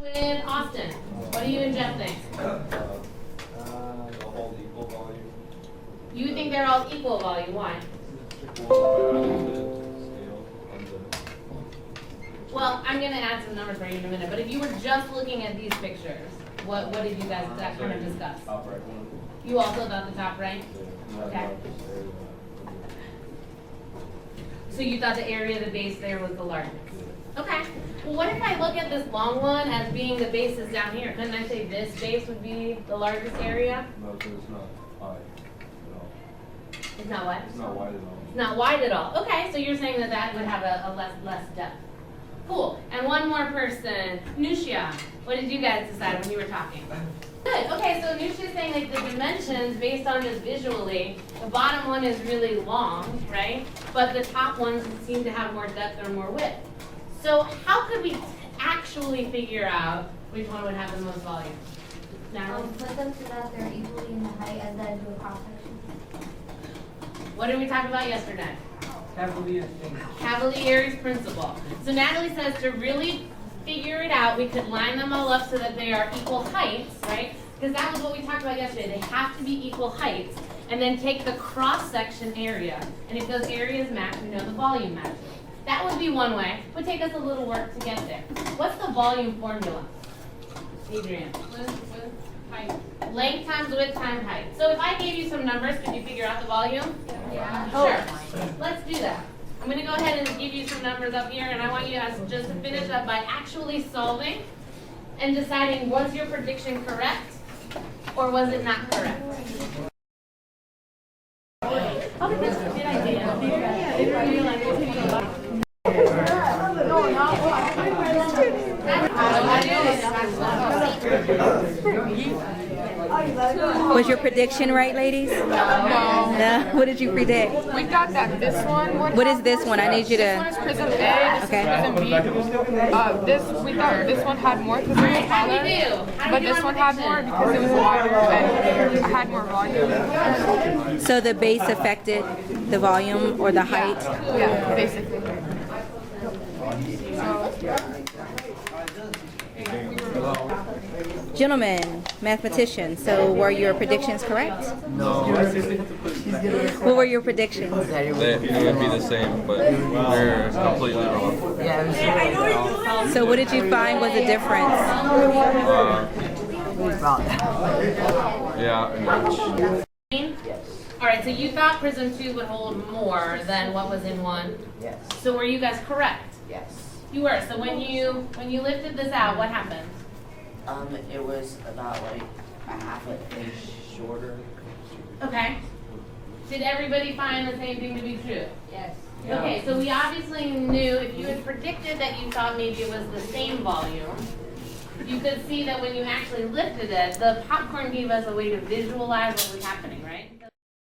With Austin, what do you and Jeff think? All equal volume. You think they're all equal volume, why? Well, I'm going to add some numbers for you in a minute, but if you were just looking at these pictures, what did you guys kind of discuss? Top right one. You also thought the top right? Okay. So you thought the area of the base there was the largest? Okay. Well, what if I look at this long one as being the base is down here? Couldn't I say this base would be the largest area? No, because it's not high at all. It's not what? It's not wide at all. It's not wide at all. Okay, so you're saying that that would have a less depth. Cool. And one more person, Nushia. What did you guys decide when you were talking? Good. Okay, so Nushia's saying like the dimensions based on this visually, the bottom one is really long, right? But the top ones seem to have more depth or more width. So how could we actually figure out which one would have the most volume? Natalie? Put them so that they're equally in the height and then do a cross section. What did we talk about yesterday? Cavalier's principle. So Natalie says to really figure it out, we could line them all up so that they are equal heights, right? Because that was what we talked about yesterday. They have to be equal heights. And then take the cross-section area. And if those areas match, we know the volume matches. That would be one way. It would take us a little work to get there. What's the volume formula? Adrian? Height. Length times width times height. So if I gave you some numbers, could you figure out the volume? Yeah. Sure. Let's do that. I'm going to go ahead and give you some numbers up here, and I want you guys just to finish up by actually solving and deciding, was your prediction correct or was it not correct? Okay, that's a good idea. Was your prediction right, ladies? No. What did you predict? We thought that this one would. What is this one? I need you This one is to. prism A. This Okay. is prism B. We thought this one had more because it was How do taller. we do? How do But we do this our one had more prediction? because it was wider and it had more volume. So the base affected the volume or the height? Yeah, basically. Gentlemen, mathematicians, so were your predictions correct? No. What were your predictions? It would be the same, but they're completely wrong. So what did you find was the difference? Yeah, much. All right, so you thought prism 2 would hold more than what was in 1. Yes. So were you guys correct? Yes. You were. So when you lifted this out, what happened? It was about like a half an inch shorter. Okay. Did everybody find the same thing to be true? Yes. Okay, so we obviously knew if you had predicted that you thought maybe it was the same volume, you could see that when you actually lifted it, the popcorn gave us a way to visualize what was happening, right?